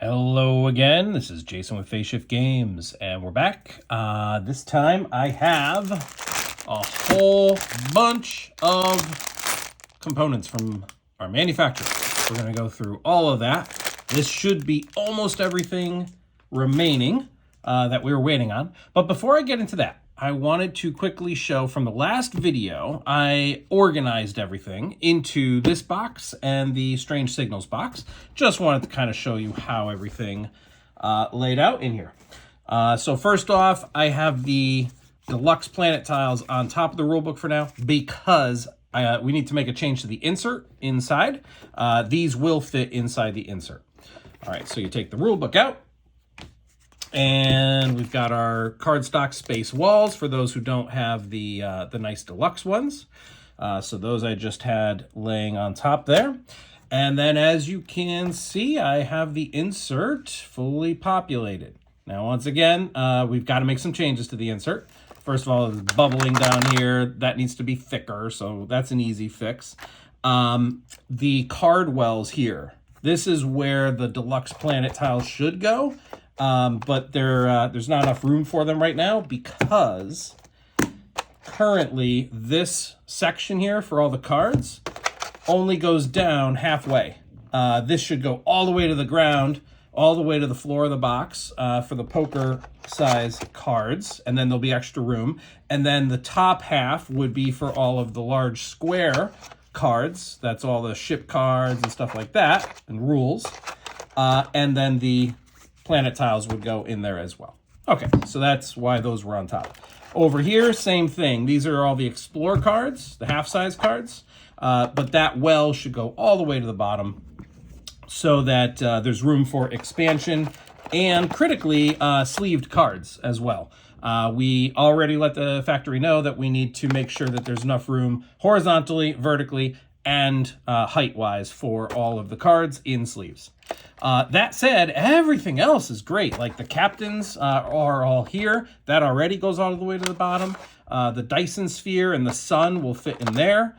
Hello again, this is Jason with Phase Games, and we're back. This time I have a whole bunch of components from our manufacturer. We're going to go through all of that. This should be almost everything remaining that we were waiting on. But before I get into that, I wanted to quickly show from the last video, I organized everything into this box and the Strange Signals box. Just wanted to kind of show you how everything laid out in here. So first off, I have the deluxe planet tiles on top of the rulebook for now because we need to make a change to the insert inside. These will fit inside the insert. All right, so you take the rulebook out. And we've got our cardstock space walls for those who don't have the nice deluxe ones. So those I just had laying on top there. And then as you can see, I have the insert fully populated. Now, once again, we've got to make some changes to the insert. First of all, it's bubbling down here. That needs to be thicker, so that's an easy fix. The card wells here. This is where the deluxe planet tiles should go. But there's not enough room for them right now because currently this section here for all the cards only goes down halfway. This should go all the way to the ground, all the way to the floor of the box for the poker size cards, and then there'll be extra room. And then the top half would be for all of the large square cards. That's all the ship cards and stuff like that, and rules. And then the planet tiles would go in there as well. Okay, so that's why those were on top. Over here, same thing. These are all the Explore cards, the half-size cards, but that well should go all the way to the bottom so that there's room for expansion and critically sleeved cards as well. We already let the factory know that we need to make sure that there's enough room horizontally, vertically, and height-wise for all of the cards in sleeves. That said, everything else is great. Like the captains are all here. That already goes all the way to the bottom. The Dyson Sphere and the sun will fit in there.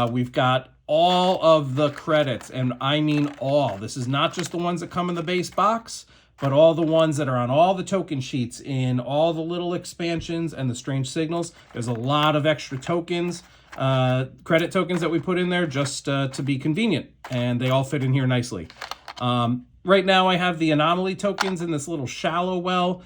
We've got all of the credits, and I mean all. This is not just the ones that come in the base box, but all the ones that are on all the token sheets in all the little expansions and the Strange Signals. There's a lot of extra tokens, credit tokens that we put in there just to be convenient, and they all fit in here nicely. Right now I have the anomaly tokens in this little shallow well.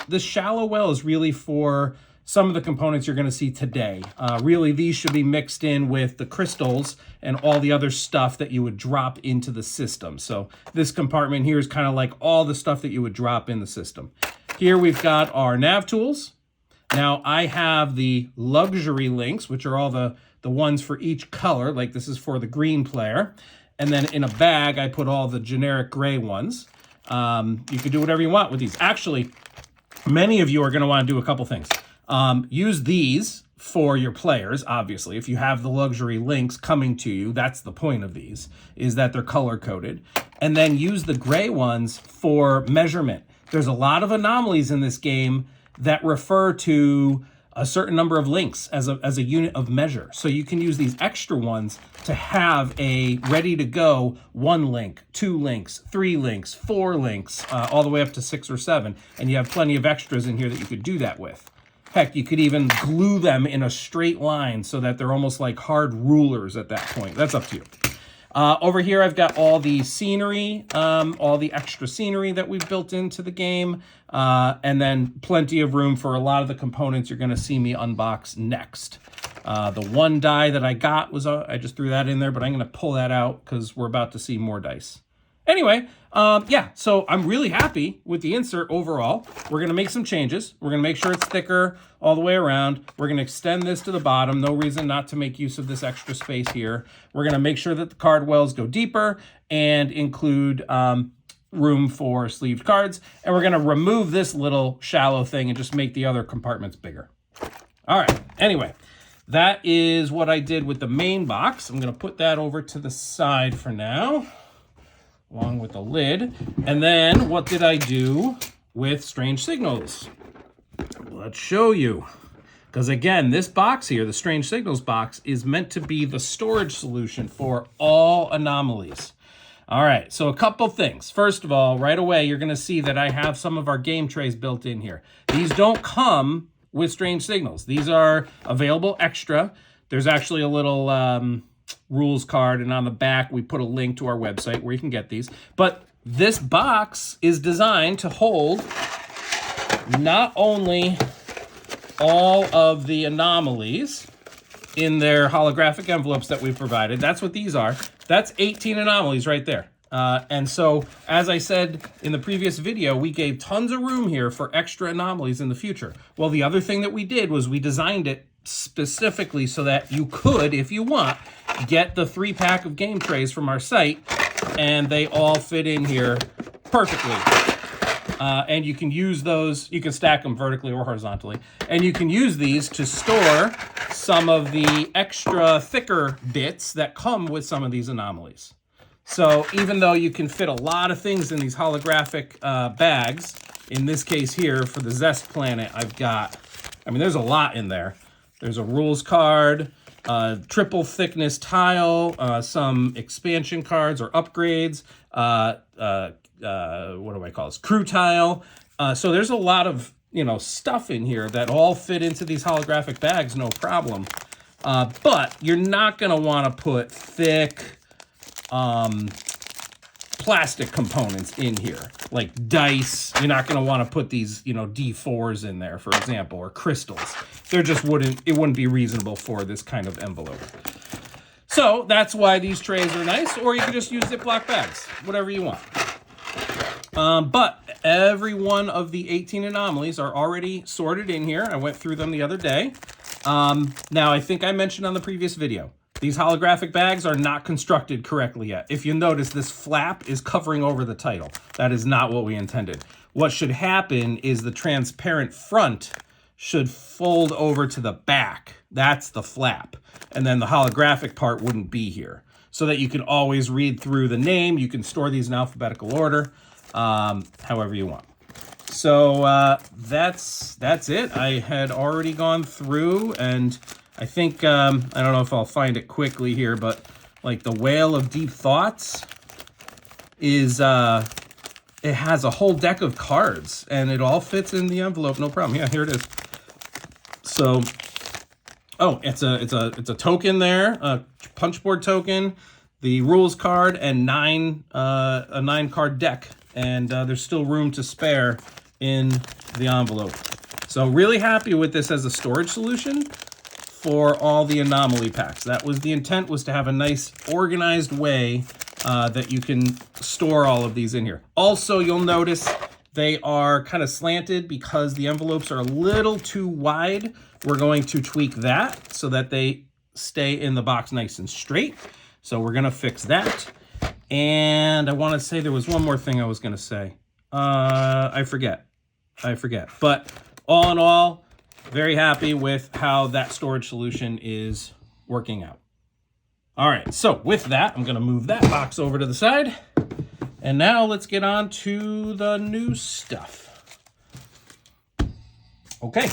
This shallow well is really for some of the components you're going to see today. Really, these should be mixed in with the crystals and all the other stuff that you would drop into the system. So this compartment here is kind of like all the stuff that you would drop in the system. Here we've got our nav tools. Now I have the luxury links, which are all the ones for each color. Like this is for the green player. And then in a bag, I put all the generic gray ones. You can do whatever you want with these. Actually, many of you are going to want to do a couple things. Use these for your players, obviously. If you have the luxury links coming to you, that's the point of these, is that they're color-coded. And then use the gray ones for measurement. There's a lot of anomalies in this game that refer to a certain number of links as a unit of measure. So you can use these extra ones to have a ready to go 1 link, 2 links, 3 links, 4 links, all the way up to 6 or 7. And you have plenty of extras in here that you could do that with. Heck, you could even glue them in a straight line so that they're almost like hard rulers at that point. That's up to you. Over here, I've got all the scenery, all the extra scenery that we've built into the game, and then plenty of room for a lot of the components you're going to see me unbox next. The one die that I got was, I just threw that in there, but I'm going to pull that out because we're about to see more dice. Anyway, yeah, so I'm really happy with the insert overall. We're going to make some changes. We're going to make sure it's thicker all the way around. We're going to extend this to the bottom. No reason not to make use of this extra space here. We're going to make sure that the card wells go deeper and include room for sleeved cards. And we're going to remove this little shallow thing and just make the other compartments bigger. All right, anyway, that is what I did with the main box. I'm going to put that over to the side for now, along with the lid. And then what did I do with Strange Signals? Let's show you. Because again, this box here, the Strange Signals box, is meant to be the storage solution for all anomalies. All right, so a couple things. First of all, right away, you're going to see that I have some of our game trays built in here. These don't come with strange signals. These are available extra. There's actually a little rules card, and on the back, we put a link to our website where you can get these. But this box is designed to hold not only all of the anomalies in their holographic envelopes that we've provided. That's what these are. That's 18 anomalies right there. And so, as I said in the previous video, we gave tons of room here for extra anomalies in the future. Well, the other thing that we did was we designed it specifically so that you could, if you want, get the 3-pack of game trays from our site, and they all fit in here perfectly. And you can use those, you can stack them vertically or horizontally, and you can use these to store some of the extra thicker bits that come with some of these anomalies. So even though you can fit a lot of things in these holographic bags, in this case here for the Zest Planet, I've got, I mean, there's a lot in there. There's a rules card, triple thickness tile, some expansion cards or upgrades, what do I call this? Crew tile. So there's a lot of, stuff in here that all fit into these holographic bags, no problem. But you're not going to want to put thick plastic components in here, like dice. You're not going to want to put these, D4s in there, for example, or crystals. There just it wouldn't be reasonable for this kind of envelope. So that's why these trays are nice, or you can just use Ziploc bags, whatever you want. But every one of the 18 anomalies are already sorted in here. I went through them the other day. Now, I think I mentioned on the previous video, these holographic bags are not constructed correctly yet. If you notice, this flap is covering over the title. That is not what we intended. What should happen is the transparent front should fold over to the back. That's the flap. And then the holographic part wouldn't be here, so that you can always read through the name. You can store these in alphabetical order, however you want. So that's it. I had already gone through, and I think, I don't know if I'll find it quickly here, but like the Whale of Deep Thoughts is, it has a whole deck of cards, and it all fits in the envelope, no problem. Yeah, here it is. So, oh, it's a token there, a punchboard token, the rules card, and a 9-card deck. And there's still room to spare in the envelope. So really happy with this as a storage solution for all the anomaly packs. That was the intent, was to have a nice organized way that you can store all of these in here. Also, you'll notice they are kind of slanted because the envelopes are a little too wide. We're going to tweak that so that they stay in the box nice and straight. So we're gonna fix that. And I want to say there was one more thing I was going to say. I forget. But all in all, very happy with how that storage solution is working out. All right, so with that, I'm going to move that box over to the side. And now let's get on to the new stuff. Okay,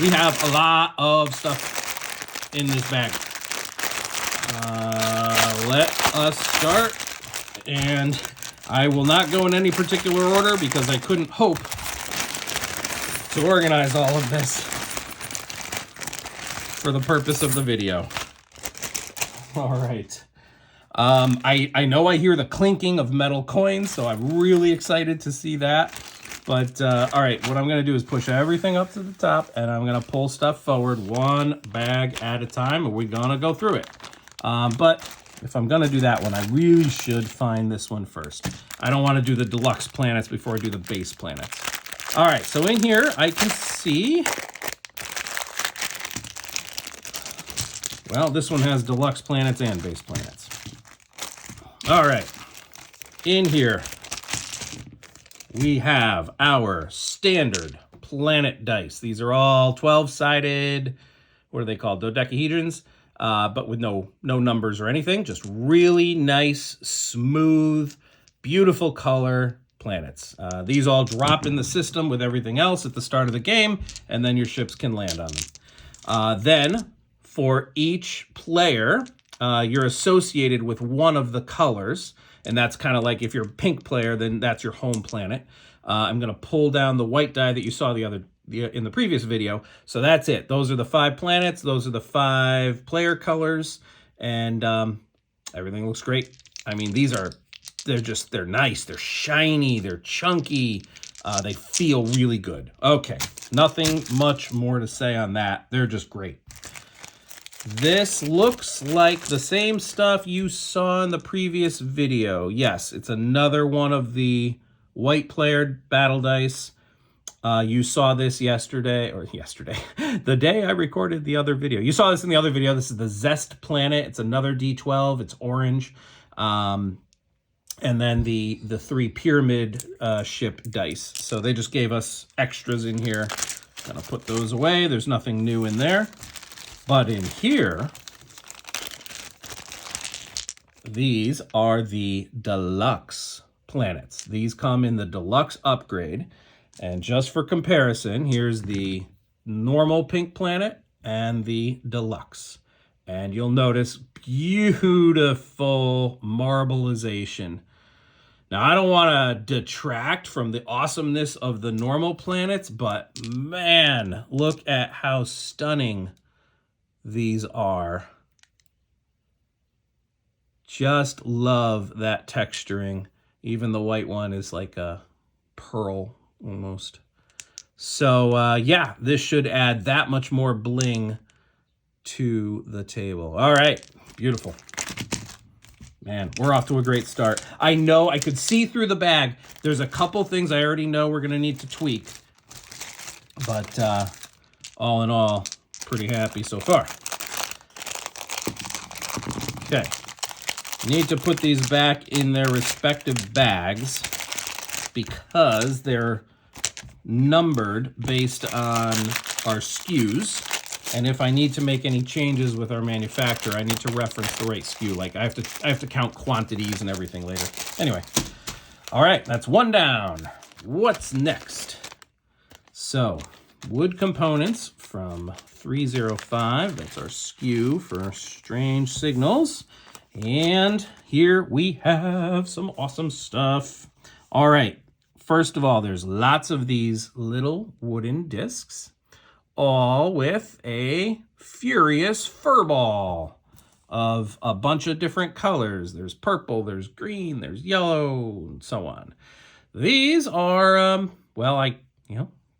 we have a lot of stuff in this bag. Let us start. And I will not go in any particular order because I couldn't hope to organize all of this for the purpose of the video. All right. I know I hear the clinking of metal coins, so I'm really excited to see that. But, all right, what I'm going to do is push everything up to the top, and I'm going to pull stuff forward one bag at a time, and we're going to go through it. But if I'm going to do that one, I really should find this one first. I don't want to do the deluxe planets before I do the base planets. All right, so in here, I can see... Well, this one has deluxe planets and base planets. All right, in here, we have our standard planet dice. These are all 12-sided, what are they called, dodecahedrons, but with no numbers or anything, just really nice, smooth, beautiful color planets. These all drop in the system with everything else at the start of the game, and then your ships can land on them. Then, for each player, you're associated with one of the colors, And that's kind of like if you're a pink player, then that's your home planet. I'm going to pull down the white die that you saw in the previous video. So that's it. Those are the 5 planets. Those are the 5 player colors. And everything looks great. I mean, they're nice. They're shiny. They're chunky. They feel really good. Okay, nothing much more to say on that. They're just great. This looks like the same stuff you saw in the previous video. Yes, it's another one of the white player battle dice. You saw this yesterday, the day I recorded the other video. You saw this in the other video. This is the Zest Planet. It's another D12. It's orange. And then the 3 pyramid ship dice. So they just gave us extras in here. Gonna put those away. There's nothing new in there. But in here, these are the deluxe planets. These come in the deluxe upgrade. And just for comparison, here's the normal pink planet and the deluxe. And you'll notice beautiful marbleization. Now, I don't want to detract from the awesomeness of the normal planets, but man, look at how stunning these are. Just love that texturing. Even the white one is like a pearl almost. So yeah, this should add that much more bling to the table. All right, beautiful. Man, we're off to a great start. I know I could see through the bag. There's a couple things I already know we're gonna need to tweak, but all in all, pretty happy so far. Okay, need to put these back in their respective bags because they're numbered based on our SKUs. And if I need to make any changes with our manufacturer, I need to reference the right SKU. Like I have to count quantities and everything later. Anyway, all right, that's one down. What's next? So, wood components from 305. That's our SKU for Strange Signals. And here we have some awesome stuff. All right, first of all, there's lots of these little wooden discs, all with a Furious Furball of a bunch of different colors. There's purple, there's green, there's yellow, and so on. These are,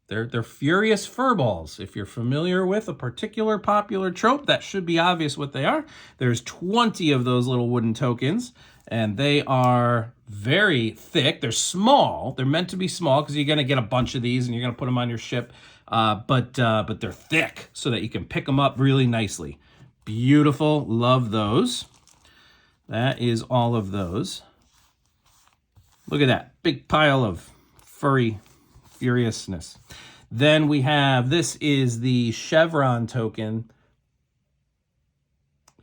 they're Furious Furballs. If you're familiar with a particular popular trope, that should be obvious what they are. There's 20 of those little wooden tokens, and they are very thick. They're small. They're meant to be small because you're going to get a bunch of these and you're going to put them on your ship. But they're thick so that you can pick them up really nicely. Beautiful. Love those. That is all of those. Look at that. Big pile of furry furiousness. Then we have, this is the Chevron token.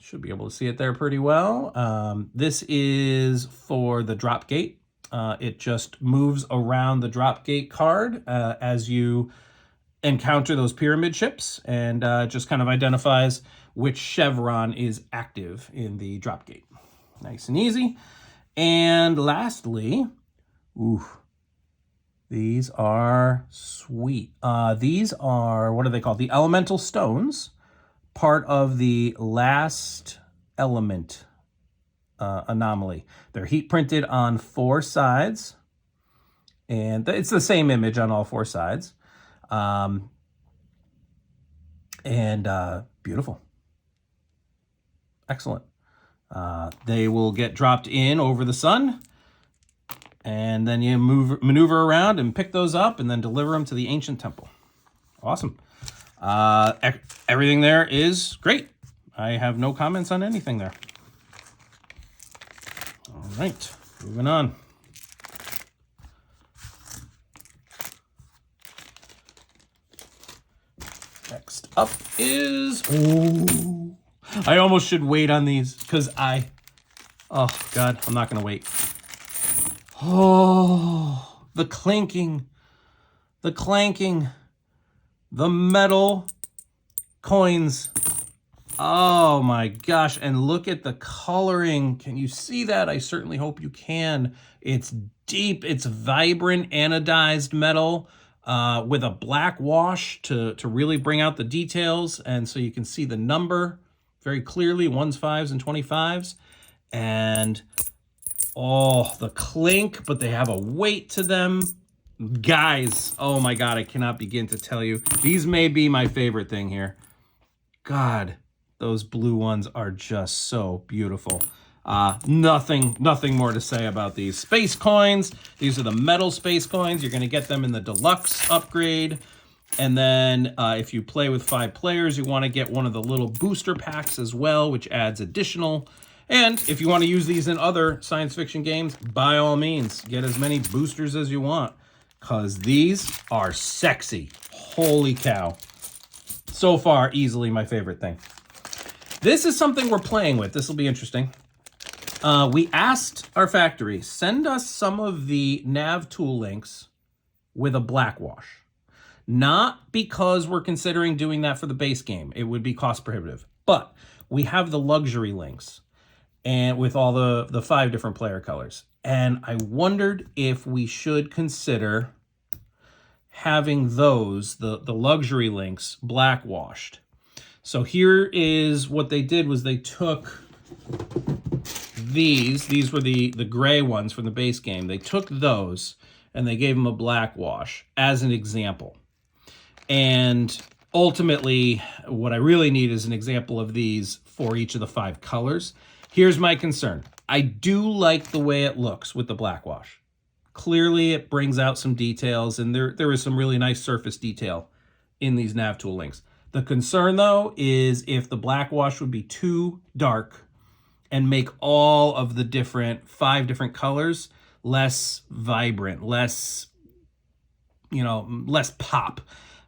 Should be able to see it there pretty well. This is for the drop gate. It just moves around the drop gate card as you encounter those pyramid ships, and just kind of identifies which chevron is active in the drop gate. Nice and easy. And lastly, these are sweet. These are, what are they called? The elemental stones, part of the last element anomaly. They're heat printed on 4 sides, and it's the same image on all 4 sides. Beautiful. Excellent. They will get dropped in over the sun, and then you maneuver around and pick those up and then deliver them to the ancient temple. Awesome. Everything there is great. I have no comments on anything there. All right, moving on. Next up is, I almost should wait on these because oh God, I'm not gonna wait. Oh, the clanking, the metal coins. Oh my gosh, and look at the coloring. Can you see that? I certainly hope you can. It's deep, it's vibrant anodized metal with a black wash to really bring out the details. And so you can see the number very clearly, 1s, 5s, and 25s. And oh, the clink, but they have a weight to them. Guys, oh my God, I cannot begin to tell you. These may be my favorite thing here. God, those blue ones are just so beautiful. Nothing more to say about these. Space coins, these are the metal space coins. You're going to get them in the deluxe upgrade. And then if you play with 5 players, you want to get one of the little booster packs as well, which adds additional. And if you want to use these in other science fiction games, by all means, get as many boosters as you want, because these are sexy. Holy cow. So far, easily my favorite thing. This is something we're playing with. This will be interesting. We asked our factory, send us some of the nav tool links with a black wash. Not because we're considering doing that for the base game. It would be cost prohibitive. But we have the luxury links and with all the 5 different player colors. And I wondered if we should consider having those, the luxury links, black washed. So here is what they did was they took these were the gray ones from the base game. They took those and they gave them a black wash as an example. And ultimately, what I really need is an example of these for each of the 5 colors. Here's my concern. I do like the way it looks with the black wash. Clearly, it brings out some details, and there is some really nice surface detail in these nav tool links. The concern, though, is if the black wash would be too dark and make all of the 5 different colors less vibrant, less pop.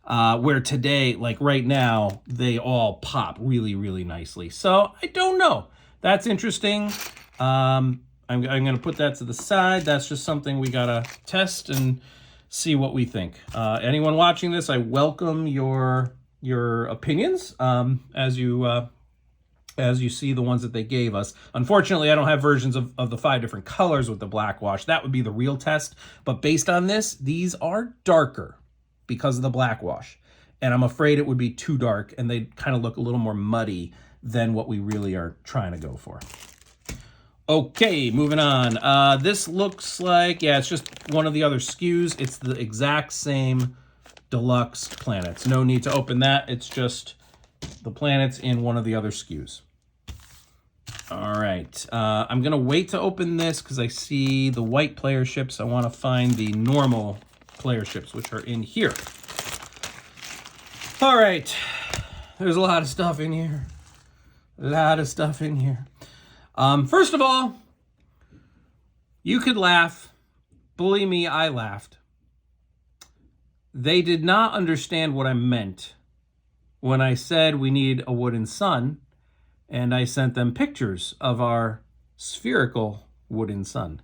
Where today, like right now, they all pop really, really nicely. So I don't know. That's interesting. I'm going to put that to the side. That's just something we got to test and see what we think. Anyone watching this, I welcome your opinions as you see the ones that they gave us. Unfortunately, I don't have versions of the 5 different colors with the black wash. That would be the real test. But based on this, these are darker because of the black wash. And I'm afraid it would be too dark and they kind of look a little more muddy than what we really are trying to go for. Okay, moving on. This looks like, yeah, it's just one of the other SKUs. It's the exact same deluxe planets. No need to open that. It's just the planets in one of the other SKUs. All right. I'm going to wait to open this because I see the white player ships. I want to find the normal player ships, which are in here. All right. There's a lot of stuff in here. First of all, you could laugh. Believe me, I laughed. They did not understand what I meant when I said we need a wooden sun, and I sent them pictures of our spherical wooden sun.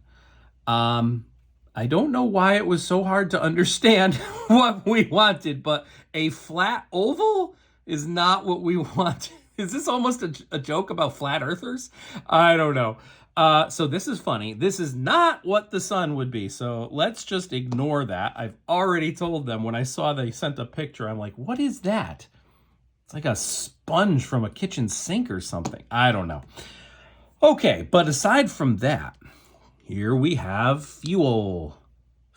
I don't know why it was so hard to understand what we wanted, but a flat oval is not what we want. Is this almost a joke about flat earthers? I don't know. So this is funny. This is not what the sun would be. So let's just ignore that. I've already told them when I saw they sent a picture, I'm like, what is that? It's like a sponge from a kitchen sink or something. I don't know. Okay, but aside from that, here we have fuel.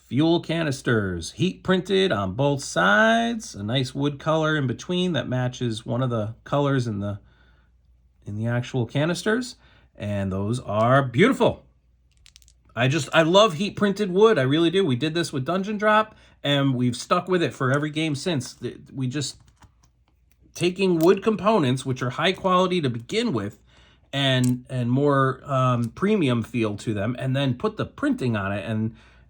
Fuel canisters, heat printed on both sides, a nice wood color in between that matches one of the colors in the actual canisters, and those are beautiful. I love heat printed wood. I really do. We did this with Dungeon Drop, and we've stuck with it for every game since. We just taking wood components, which are high quality to begin with, and more premium feel to them, and then put the printing on it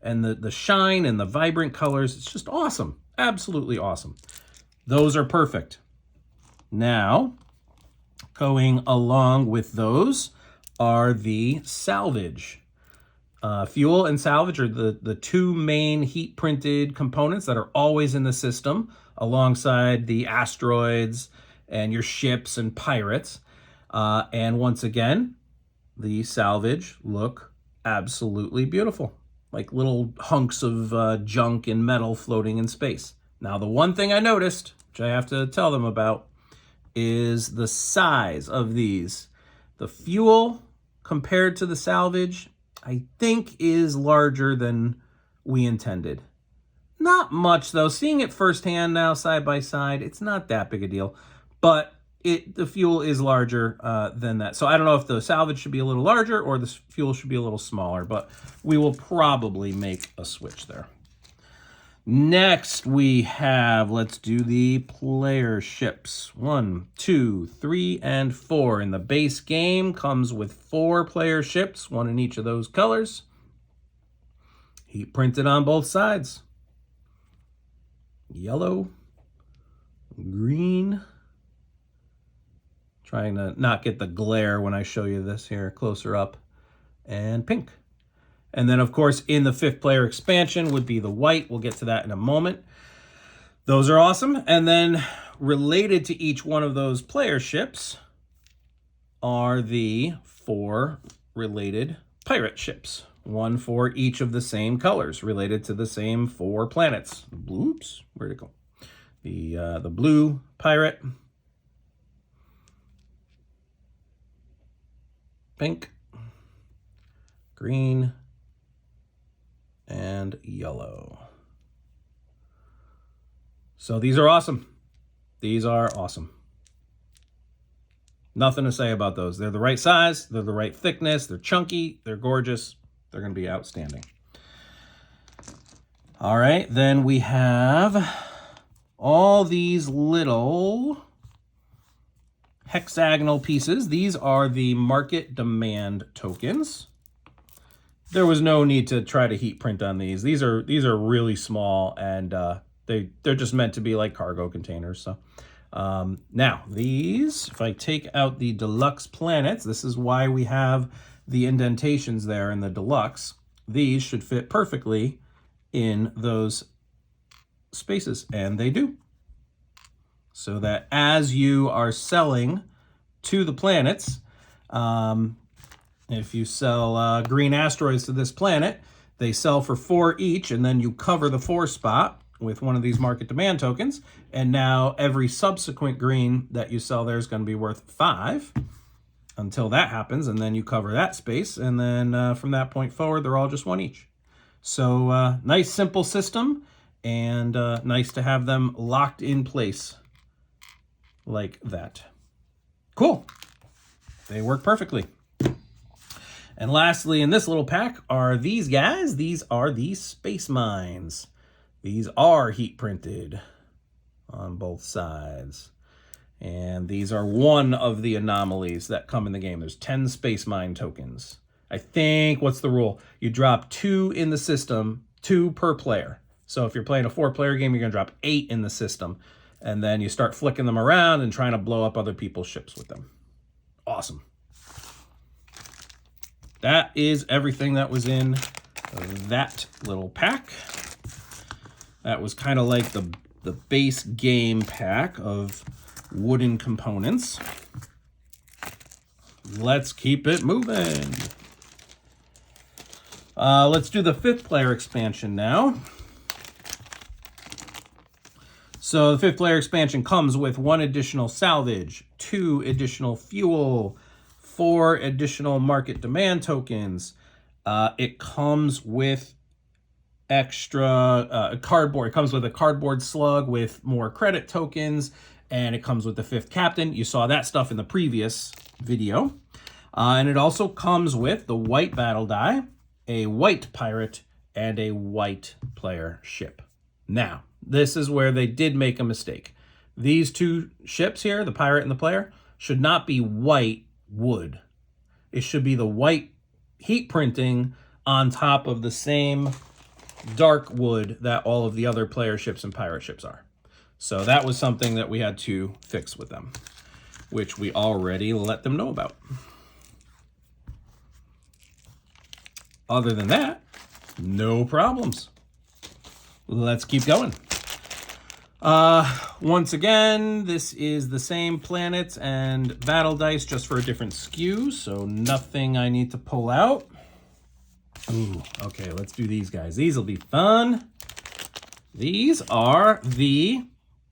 and the shine and the vibrant colors. It's just awesome. Absolutely awesome. Those are perfect. Now, going along with those are the salvage. Fuel and salvage are the 2 main heat printed components that are always in the system, alongside the asteroids and your ships and pirates. And once again, the salvage look absolutely beautiful, like little hunks of junk and metal floating in space. Now, the one thing I noticed, which I have to tell them about, is the size of these. The fuel compared to the salvage, I think, is larger than we intended. Not much, though. Seeing it firsthand now, side by side, it's not that big a deal. But the fuel is larger than that. So I don't know if the salvage should be a little larger or the fuel should be a little smaller, but we will probably make a switch there. Next, we have, let's do the player ships. 1, 2, 3, and 4. In the base game, comes with 4 player ships, 1 in each of those colors. Heat printed on both sides. Yellow, green. Trying to not get the glare when I show you this here closer up. And pink. And then, of course, in the 5th player expansion would be the white. We'll get to that in a moment. Those are awesome. And then related to each one of those player ships are the 4 related pirate ships. 1 for each of the same colors, related to the same 4 planets. Oops, where'd it go? The blue pirate, pink, green, and yellow. So these are awesome. These are awesome. Nothing to say about those. They're the right size, they're the right thickness, they're chunky, they're gorgeous, they're going to be outstanding. All right, then we have all these little hexagonal pieces. These are the market demand tokens. There was no need to try to heat print on these. These are really small, and they're just meant to be like cargo containers. So now these, if I take out the deluxe planets, this is why we have the indentations there in the deluxe. These should fit perfectly in those spaces, and they do. So that as you are selling to the planets, if you sell green asteroids to this planet, they sell for 4 each, and then you cover the 4 spot with one of these market demand tokens, and now every subsequent green that you sell there is going to be worth 5 until that happens, and then you cover that space, and then from that point forward, they're all just 1 each. So nice, simple system, and nice to have them locked in place like that. Cool. They work perfectly. And lastly, in this little pack are these guys. These are the space mines. These are heat printed on both sides. And these are one of the anomalies that come in the game. There's 10 space mine tokens. I think, what's the rule? You drop 2 in the system, 2 per player. So if you're playing a 4-player game, you're going to drop 8 in the system. And then you start flicking them around and trying to blow up other people's ships with them. Awesome. That is everything that was in that little pack. That was kind of like the base game pack of wooden components. Let's keep it moving. Let's do the 5th player expansion now. So the 5th player expansion comes with 1 additional salvage, 2 additional fuel, 4 additional market demand tokens. It comes with extra cardboard. It comes with a cardboard slug with more credit tokens, and it comes with the 5th captain. You saw that stuff in the previous video. And it also comes with the white battle die, a white pirate, and a white player ship. Now, this is where they did make a mistake. These 2 ships here, the pirate and the player, should not be white wood. It should be the white heat printing on top of the same dark wood that all of the other player ships and pirate ships are. So that was something that we had to fix with them, which we already let them know about. Other than that, no problems. Let's keep going. Once again, this is the same planets and battle dice, just for a different SKU, so nothing I need to pull out. Ooh, okay, let's do these guys. These will be fun. These are the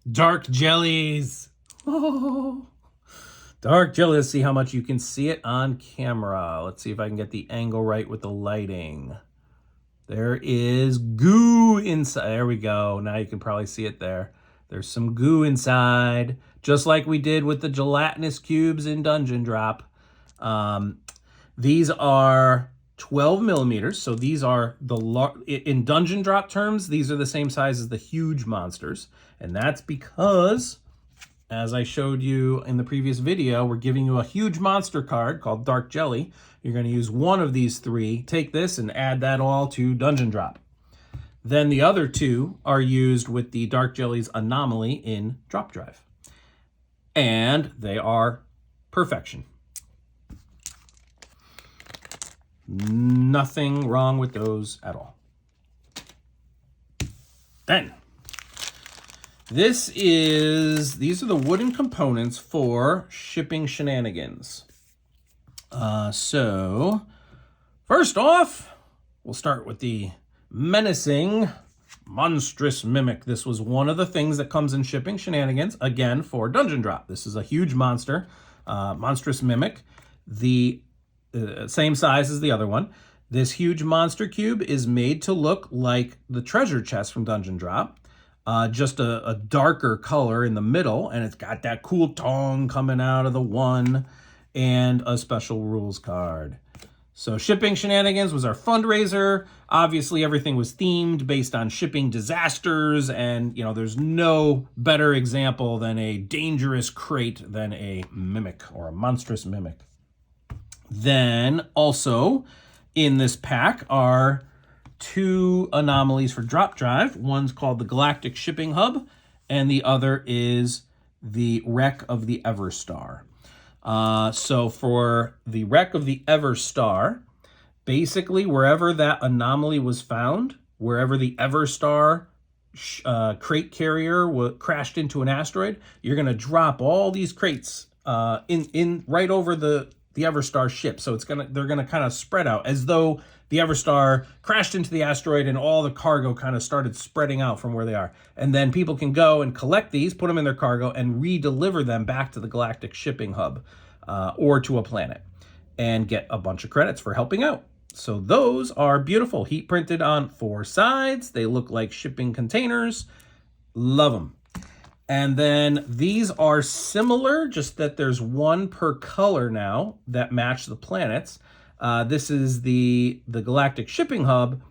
Dark Jellies. Oh, Dark Jelly. Let's see how much you can see it on camera. Let's see if I can get the angle right with the lighting. There is goo inside. There we go. Now you can probably see it there. There's some goo inside, just like we did with the gelatinous cubes in Dungeon Drop. These are 12 millimeters, so these are in Dungeon Drop terms, these are the same size as the huge monsters, and that's because, as I showed you in the previous video, we're giving you a huge monster card called Dark Jelly. You're going to use one of these three, take this and add that all to Dungeon Drop. Then the other two are used with the Dark Jelly's Anomaly in Drop Drive. And they are perfection. Nothing wrong with those at all. Then, these are the wooden components for Shipping Shenanigans. So, first off, we'll start with the menacing Monstrous Mimic. This was one of the things that comes in Shipping Shenanigans, again, for Dungeon Drop. This is a huge monster, Monstrous Mimic, the same size as the other one. This huge monster cube is made to look like the treasure chest from Dungeon Drop, just a darker color in the middle, and it's got that cool tongue coming out of the one, and a special rules card. So Shipping Shenanigans was our fundraiser. Obviously, everything was themed based on shipping disasters, and there's no better example than a dangerous crate than a mimic or a monstrous mimic. Then also in this pack are two anomalies for Drop Drive. One's called the Galactic Shipping Hub, and the other is the Wreck of the Everstar. So for the Wreck of the Everstar, basically wherever that anomaly was found, wherever the Everstar crate carrier crashed into an asteroid, you're going to drop all these crates in right over the Everstar ship. So they're gonna kind of spread out as though the Everstar crashed into the asteroid and all the cargo kind of started spreading out from where they are. And then people can go and collect these, put them in their cargo, and re-deliver them back to the Galactic Shipping Hub or to a planet and get a bunch of credits for helping out. So those are beautiful, heat printed on 4 sides. They look like shipping containers. Love them. And then these are similar, just that there's one per color now that match the planets. This is the Galactic Shipping Hub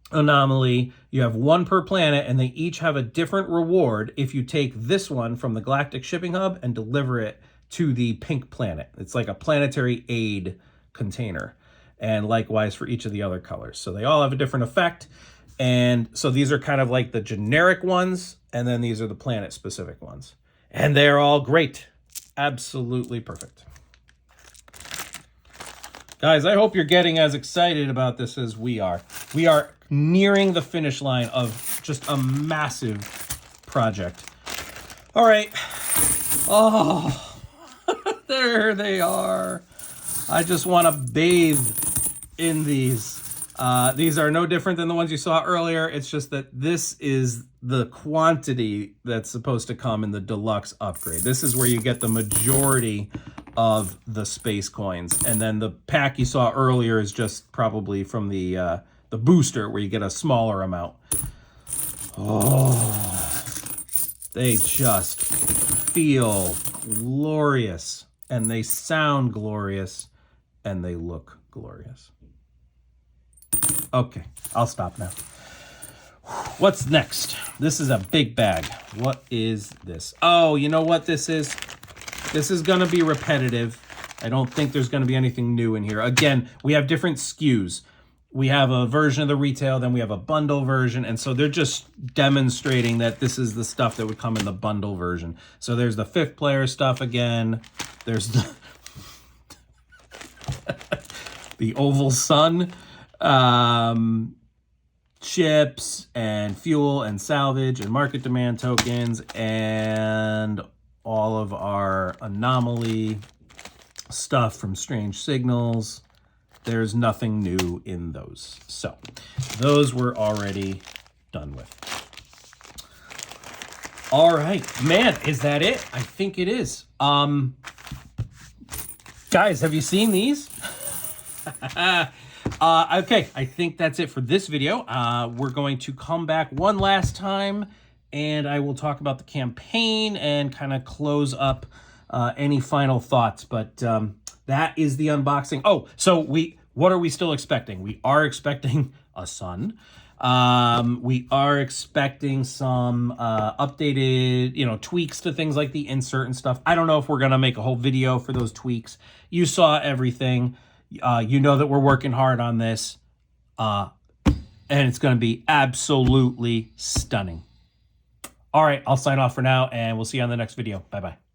anomaly. You have one per planet, and they each have a different reward if you take this one from the Galactic Shipping Hub and deliver it to the pink planet. It's like a planetary aid container, and likewise for each of the other colors. So they all have a different effect. And so these are kind of like the generic ones, and then these are the planet-specific ones. And they're all great. Absolutely perfect. Guys, I hope you're getting as excited about this as we are. We are nearing the finish line of just a massive project. All right. Oh, there they are. I just want to bathe in these. These are no different than the ones you saw earlier. It's just that this is the quantity that's supposed to come in the deluxe upgrade. This is where you get the majority of the space coins. And then the pack you saw earlier is just probably from the booster where you get a smaller amount. Oh, they just feel glorious, and they sound glorious, and they look glorious. Okay, I'll stop now. What's next? This is a big bag. What is this? Oh, you know what this is? This is going to be repetitive. I don't think there's going to be anything new in here. Again, we have different SKUs. We have a version of the retail, then we have a bundle version, and so they're just demonstrating that this is the stuff that would come in the bundle version. So there's the 5th player stuff again. There's the Oval Sun. chips and fuel and salvage and market demand tokens and all of our anomaly stuff from Strange Signals. There's nothing new in those. So those we're already done with. All right, man, is that it? I think it is. Guys, have you seen these? Okay, I think that's it for this video. We're going to come back one last time, and I will talk about the campaign and kind of close up any final thoughts. But that is the unboxing. Oh, so what are we still expecting? We are expecting a sun. We are expecting some updated, tweaks to things like the insert and stuff. I don't know if we're going to make a whole video for those tweaks. You saw everything. You know that we're working hard on this. And it's going to be absolutely stunning. All right, I'll sign off for now, and we'll see you on the next video. Bye-bye.